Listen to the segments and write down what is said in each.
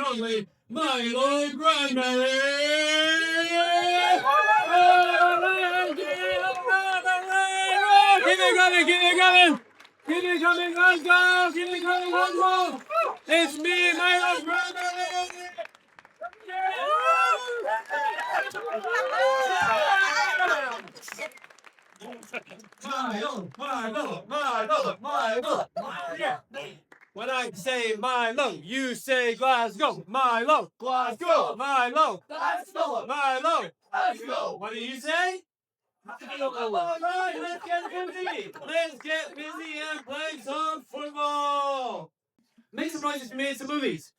Only my old grandmother. Keep it coming, keep it coming. Keep it coming, let's go. Keep it coming, let's go. It's me, my old grandmother. When I say Milo, you say Glasgow. Milo, Glasgow. Milo, Glasgow. Milo, Glasgow. What do you say? All right, let's get busy. Let's get busy and play some football. Make some noises if you made some movies.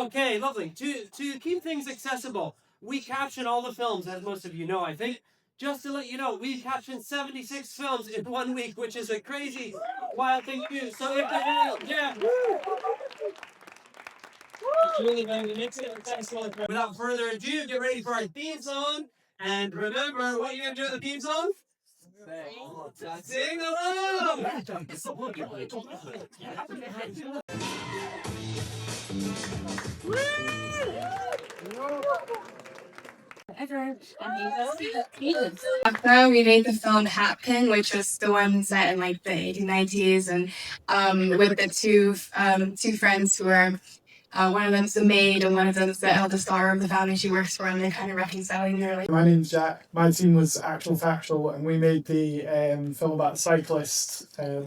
Okay, lovely. To keep things accessible, we caption all the films, as most of you know, I think. Just to let you know, we captioned 76 films in 1 week, which is a crazy, wild thing to do. So if without further ado, get ready for our theme song. And remember, what you're gonna do with the theme song? Sing along! After we made the film Hatpin, which was the one set in like the 1890s, and with the two friends who are one of them's the maid and one of them's the eldest daughter of the family she works for, and they're kind of reconciling their like. My name's Jack. My team was Actual Factual, and we made the film about a cyclist. My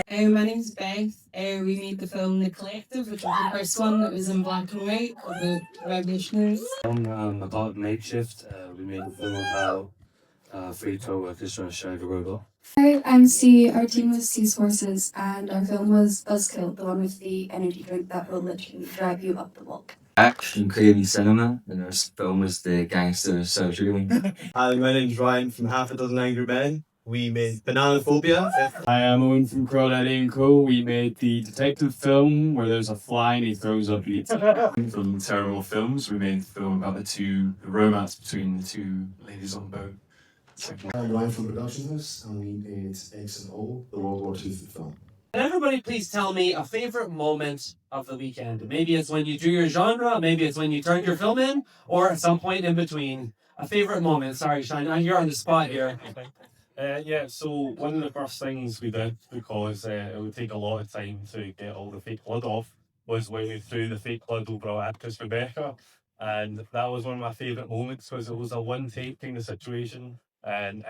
name's Beth. We made the film The Collective, which was the first one that was in black and white called The Revolutionaries. About Makeshift, we made a film about free tour workers trying to shag a robot. Hi, I'm C. Our team was C's Horses, and our film was Buzzkill, the one with the energy drink that will literally drive you up the wall. Action Crazy Cinema, and our film was The Gangster Surgery. Hi, my name's Ryan from Half a Dozen Angry Men. We made Banana Phobia. Hi, I'm Owen from Crawdaddy & Co. We made the detective film where there's a fly and he throws up meat. From Terrible Films, we made a film about the romance between the two ladies on the boat. I'm Ryan from Production House, and we made X and O, the World War II film. And everybody please tell me a favorite moment of the weekend. Maybe it's when you drew your genre, maybe it's when you turned your film in, or at some point in between. A favorite moment. Sorry, Shine, you're on the spot here. So one of the first things we did, because it would take a lot of time to get all the fake blood off, was when we threw the fake blood over our actress Rebecca. And that was one of my favourite moments, because it was a one-take kind of situation. And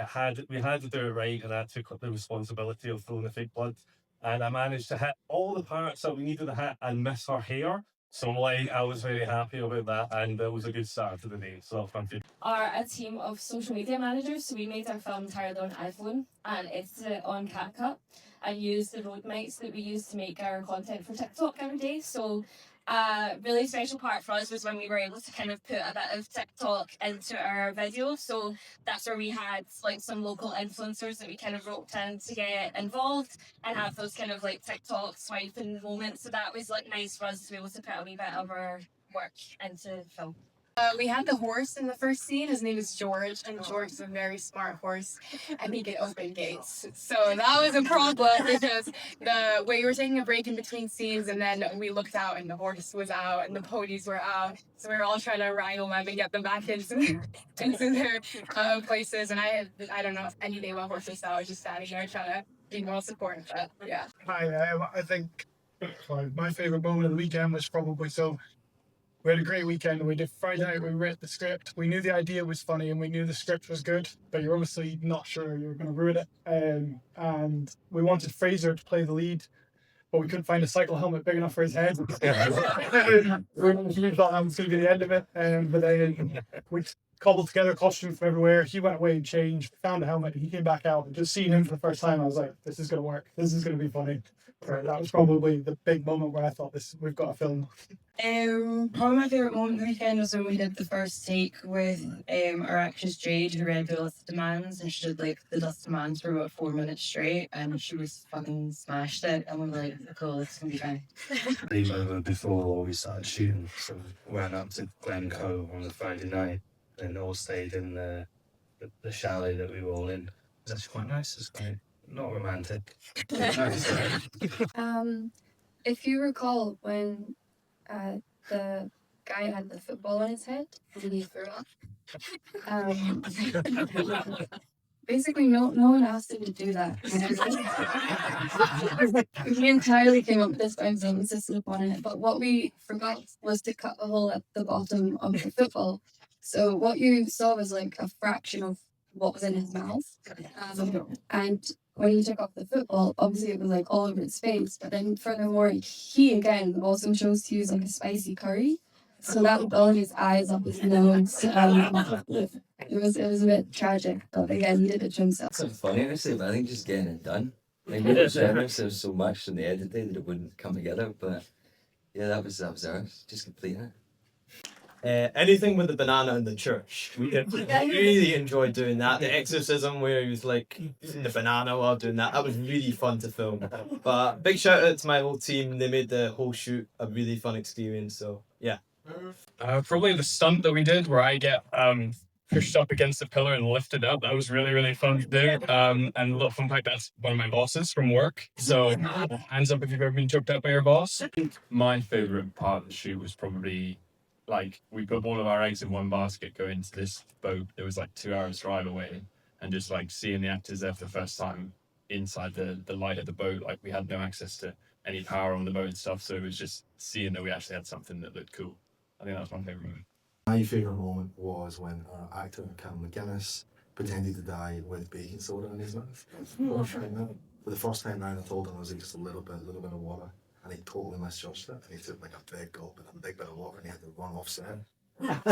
we had to do it right, and I took up the responsibility of throwing the fake blood. And I managed to hit all the parts that we needed to hit and miss her hair. So I was very happy about that, and it was a good start to the day. So I'm good. Are a team of social media managers, so we made our film entirely on iPhone, and it's on CapCut, and use the road mics that we use to make our content for TikTok every day. So a really special part for us was when we were able to kind of put a bit of TikTok into our video. So that's where we had like some local influencers that we kind of roped in to get involved and have those kind of like TikTok swiping moments. So that was like nice for us to be able to put a wee bit of our work into film. We had the horse in the first scene. His name is George, and George is a very smart horse, and he can open gates. So that was a problem because we were taking a break in between scenes, and then we looked out, and the horse was out, and the ponies were out. So we were all trying to wrangle them and get them back into their places. And I don't know anything about horses, so I was just standing there trying to be more supportive. But yeah. Hi, I think my favourite moment of the weekend was probably we had a great weekend. We did Friday night, we read the script. We knew the idea was funny and we knew the script was good, but you're obviously not sure you were going to ruin it. And we wanted Fraser to play the lead, but we couldn't find a cycle helmet big enough for his head. We thought that was going to be the end of it. But then we cobbled together a costume from everywhere. He went away and changed, found a helmet, and he came back out. And just seeing him for the first time, I was like, this is going to work. This is going to be funny. Right, that was probably the big moment where I thought, we've got a film. Probably my favourite moment of the weekend was when we did the first take with our actress Jade, who read the list of demands, and she did like the list of demands for about 4 minutes straight, and she was fucking smashed it, and we were like, cool, this is gonna be fine. Leave over before we started shooting, so we went up to Glasgow on the Friday night, and all stayed in the chalet that we were all in. It was actually quite nice. It's quite not romantic. If you recall when the guy had the football on his head and he threw up. Basically, no one asked him to do that. We entirely came up with this by himself, insisted upon it. But what we forgot was to cut a hole at the bottom of the football. So what you saw was like a fraction of what was in his mouth. And when he took off the football, obviously it was like all over his face. But then furthermore, he again also chose to use like a spicy curry. So that was all in his eyes, up his nose. It was a bit tragic, but again, he did it to himself. It's not funny, honestly, but I think just getting it done. Like, we were sharing ourselves so much in the edit day that it wouldn't come together, but yeah, that was ours. Just completing it. Anything with the banana in the church. We really enjoyed doing that. The exorcism where he was like eating the banana while doing that. That was really fun to film. But big shout out to my whole team. They made the whole shoot a really fun experience. So yeah. Probably the stunt that we did where I get pushed up against the pillar and lifted up. That was really, really fun to do. And a little fun fact, that's one of my bosses from work. So hands up if you've ever been choked out by your boss. My favourite part of the shoot was probably like we put all of our eggs in one basket going into this boat. It was like 2 hours drive away, and just like seeing the actors there for the first time inside the light of the boat. Like we had no access to any power on the boat and stuff, so it was just seeing that we actually had something that looked cool. I think that was my favourite moment. My favourite moment was when our actor, Cam McGuinness, pretended to die with baking soda in his mouth. For the first time round, I told him it was like just a little bit of water, and he totally misjudged it, and he took like a big gulp and a big bit of water, and he had to run off set.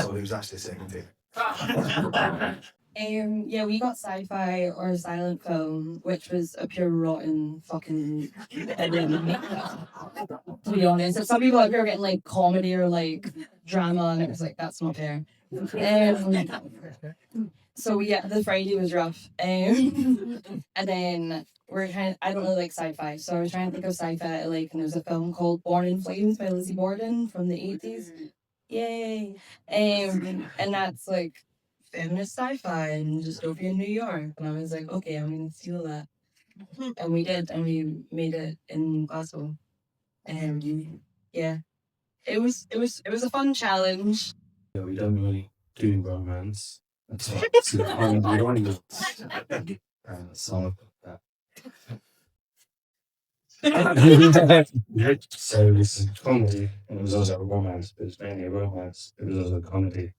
So it was actually a second take. Yeah, we got sci-fi or silent film, which was a pure rotten fucking to be honest. Some people out here are getting like comedy or like drama, and it was like, that's not fair. So yeah, the Friday was rough. And then we're trying, I don't really like sci-fi, so I was trying to think of sci-fi I like, and there's a film called Born in Flames by Lizzie Borden from the 80s. Yay! And that's like feminist sci-fi and dystopia in New York, and I was like, okay, I'm gonna steal that, and we did, and we made it in Glasgow, and yeah, it was a fun challenge. Yeah, we don't really do romance. That's what I don't want to song about that. So this is comedy, and it was also a romance, but it's mainly a romance. It was also a comedy.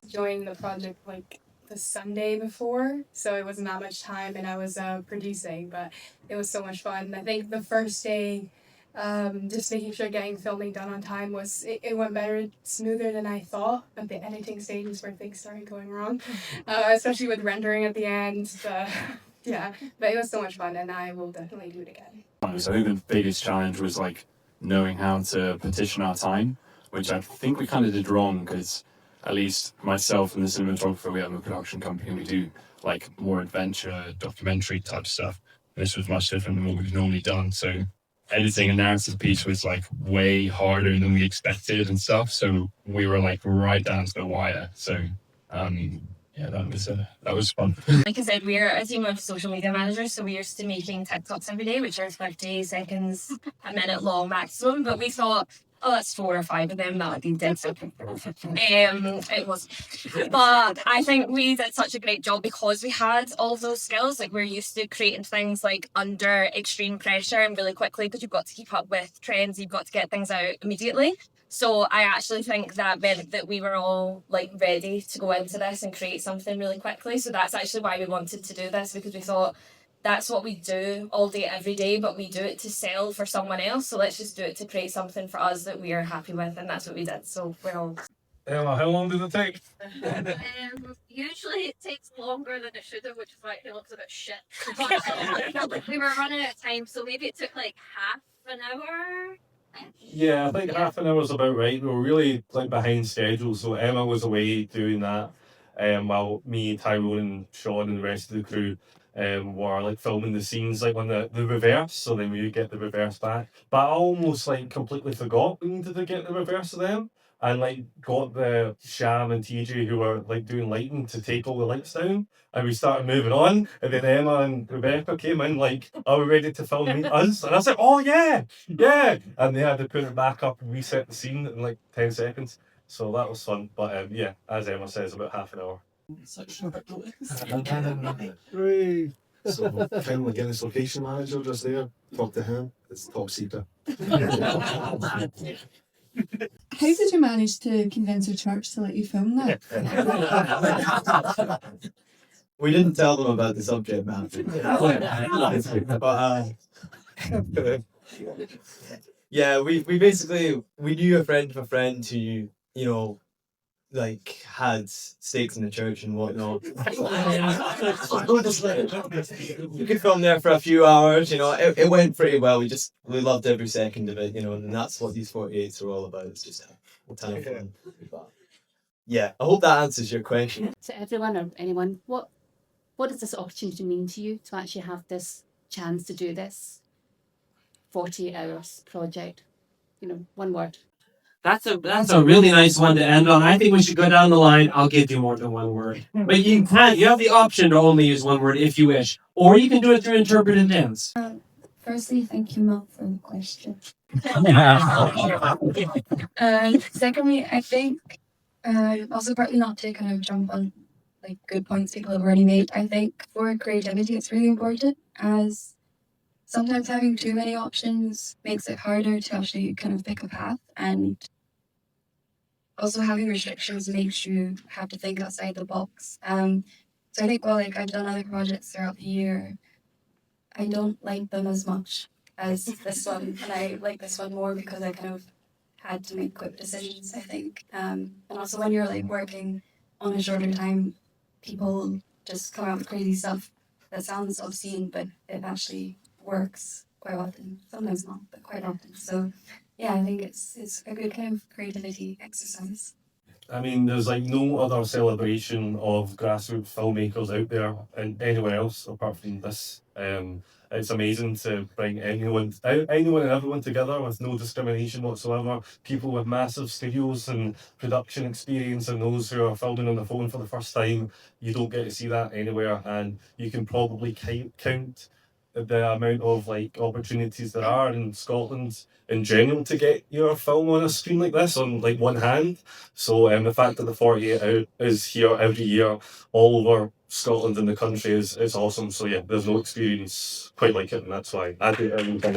Joined the project like the Sunday before, so it wasn't that much time, and I was producing, but it was so much fun. I think the first day, just making sure getting filming done on time it went smoother than I thought. At the editing stages where things started going wrong, especially with rendering at the end. Yeah, but it was so much fun, and I will definitely do it again. So I think the biggest challenge was like knowing how to petition our time, which I think we kind of did wrong, because at least myself and the cinematographer, we have a production company, and we do like more adventure, documentary type stuff. This was much different than what we've normally done. So editing a narrative piece was like way harder than we expected and stuff. So we were like right down to the wire. So yeah, that was fun. Like I said, we're a team of social media managers, so we're used to making TikToks every day, which are 30 seconds, a minute long maximum. But we thought, oh, that's 4 or 5 of them, that would be dead simple. It was. But I think we did such a great job because we had all of those skills. Like, we're used to creating things like under extreme pressure and really quickly, because you've got to keep up with trends, you've got to get things out immediately. So I actually think that meant that we were all like ready to go into this and create something really quickly. So that's actually why we wanted to do this, because we thought that's what we do all day, every day, but we do it to sell for someone else. So let's just do it to create something for us that we are happy with, and that's what we did. So we're all... Emma, how long did it take? Usually it takes longer than it should have, which is why it looks a bit shit. We were running out of time, so maybe it took like half an hour. Yeah, I think half an hour was about right. We were really like behind schedule, so Emma was away doing that, while me, Tyrone, and Sean and the rest of the crew were like filming the scenes like on the reverse, so then we would get the reverse back. But I almost like completely forgot we needed to get the reverse of them. And like got the Sham and TJ who were like doing lighting to take all the lights down, and we started moving on. And then Emma and Rebecca came in like, "Are we ready to film us?" And I was like, "Oh yeah, yeah!" And they had to put it back up and reset the scene in like 10 seconds. So that was fun. But yeah, as Emma says, about half an hour. Hooray. So, Ken McGuinness, location manager, just there. Talk to him. It's top secret. How did you manage to convince your church to let you film that? We didn't tell them about the subject matter. But yeah, we basically we knew a friend of a friend who, you know, like had stakes in the church and whatnot. We could film there for a few hours, you know. It went pretty well. We loved every second of it, you know, and that's what these 48s are all about. It's just a ton of fun. But yeah, I hope that answers your question. To everyone or anyone, what does this opportunity mean to you to actually have this chance to do this 48 hours project? You know, one word. That's a really nice one to end on. I think we should go down the line. I'll give you more than one word. But you have the option to only use one word if you wish. Or you can do it through interpretive dance. Firstly, thank you, Mel, for the question. Secondly, I think also partly not to kind of jump on like good points people have already made. I think for creativity, it's really important, as sometimes having too many options makes it harder to actually kind of pick a path, and also having restrictions makes you have to think outside the box. So I think while like I've done other projects throughout the year, I don't like them as much as this one, and I like this one more because I kind of had to make quick decisions, I think. And also when you're like working on a shorter time, people just come out with crazy stuff that sounds obscene, but it actually works quite often. Sometimes not, but quite often. So yeah, I think it's a good kind of creativity exercise. I mean, there's like no other celebration of grassroots filmmakers out there and anywhere else apart from this. It's amazing to bring anyone and everyone together with no discrimination whatsoever. People with massive studios and production experience, and those who are filming on the phone for the first time. You don't get to see that anywhere, and you can probably count the amount of like opportunities there are in Scotland in general to get your film on a screen like this on like one hand. So the fact that the 48 Hour is here every year all over Scotland and the country is awesome. So yeah, there's no experience quite like it, and that's why I do everything.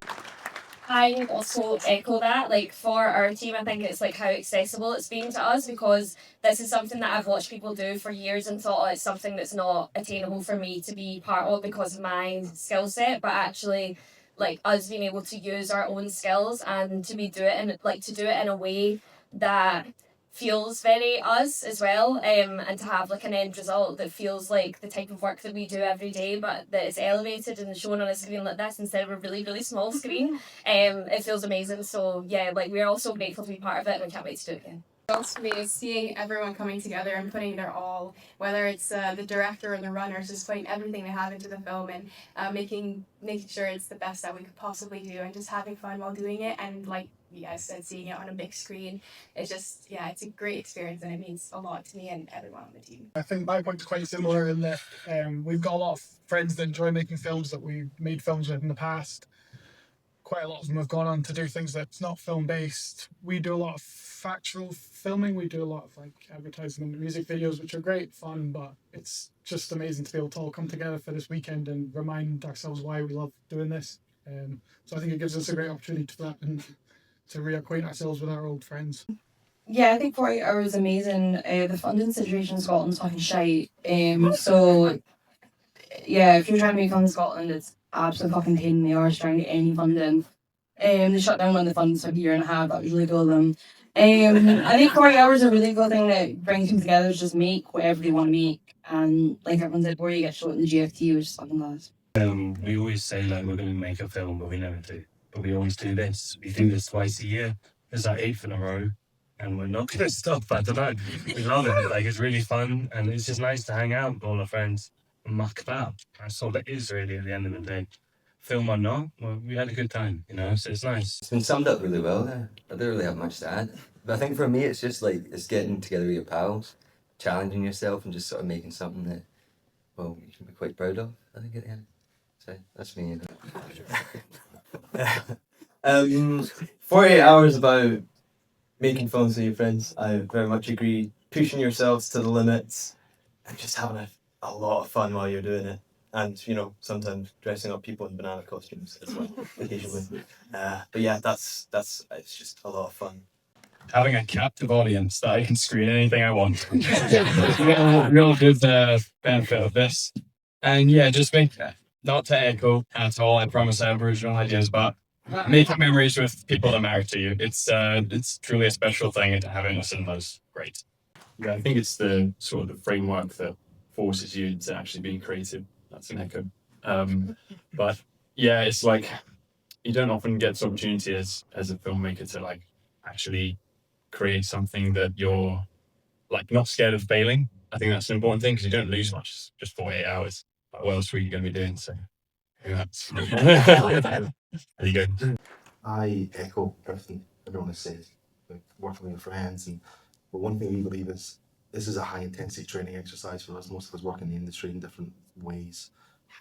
I would also echo that. Like for our team, I think it's like how accessible it's been to us, because this is something that I've watched people do for years and thought, oh, it's something that's not attainable for me to be part of because of my skill set. But actually, like us being able to use our own skills and to do it in a way that feels very us as well, and to have like an end result that feels like the type of work that we do every day, but that is elevated and shown on a screen like this instead of a really, really small screen. It feels amazing. So yeah, like we're all so grateful to be part of it, and we can't wait to do it again. Else for me is seeing everyone coming together and putting their all, whether it's the director or the runners, just putting everything they have into the film and making sure it's the best that we could possibly do, and just having fun while doing it. And like you guys said, seeing it on a big screen, it's just, yeah, it's a great experience, and it means a lot to me and everyone on the team. I think my point's quite similar in that we've got a lot of friends that enjoy making films that we've made films with in the past. Quite a lot of them have gone on to do things that's not film based. We do a lot of factual filming. We do a lot of like advertising and music videos, which are great fun, but it's just amazing to be able to all come together for this weekend and remind ourselves why we love doing this. So I think it gives us a great opportunity to that and to reacquaint ourselves with our old friends. Yeah, I think 48 Hours is amazing. The funding situation in Scotland's fucking shite. So yeah, if you're trying to make fun in Scotland, it's absolute fucking pain in the arse trying to get any funding. They shut down one of the funds for like a year and a half. That was really cool of them. I think 40 hours is a really good thing that brings them together is just make whatever they want to make. And like everyone said, where you get shot in the GFT, which is something else. We always say like we're going to make a film, but we never do. But we always do this. We do this twice a year. It's our 8th in a row, and we're not going to stop. I don't know. We love it. Like it's really fun, and it's just nice to hang out with all our friends and muck about. That's all it is really at the end of the day. Film or not, well, we had a good time, you know. So it's nice. It's been summed up really well there. I don't really have much to add. But I think for me, it's just like, it's getting together with your pals, challenging yourself and just sort of making something that, well, you can be quite proud of, I think, at the end. So that's me. 48 hours about making films with your friends. I very much agree. Pushing yourselves to the limits and just having a lot of fun while you're doing it. And, you know, sometimes dressing up people in banana costumes as well, occasionally. But yeah, that's it's just a lot of fun. Having a captive audience that I can screen anything I want. Real good benefit of this. And yeah, just not to echo at all, I promise I have original ideas, but making memories with people that matter to you. It's truly a special thing, and to have it in the cinema is great. Yeah, I think it's the sort of the framework that forces you to actually be creative. That's an echo. But yeah, it's like you don't often get this opportunity as a filmmaker to like actually create something that you're like not scared of failing. I think that's an important thing because you don't lose much. It's just 48 hours. Like, what else were you going to be doing? So yeah, that's there you go. I echo everything everyone has said, like working with your friends, but one thing we believe is this is a high intensity training exercise for us. Most of us work in the industry in different ways,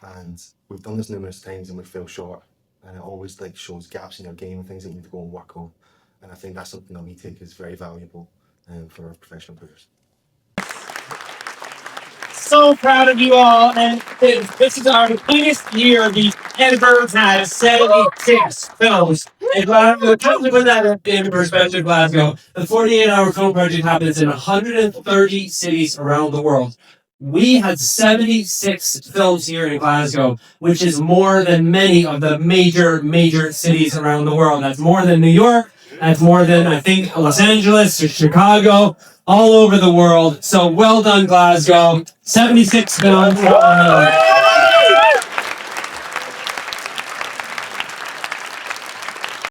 and we've done this numerous times and we fell short, and it always like shows gaps in your game and things that you need to go and work on. And I think that's something that we take is very valuable for our professional careers. So proud of you all, and this is our biggest year we've ever had. 76 films. And to put that in perspective, Glasgow, the 48-hour film project happens in 130 cities around the world. We had 76 films here in Glasgow, which is more than many of the major cities around the world. That's more than New York. That's more than, I think, Los Angeles or Chicago, all over the world. So well done, Glasgow. 76 films.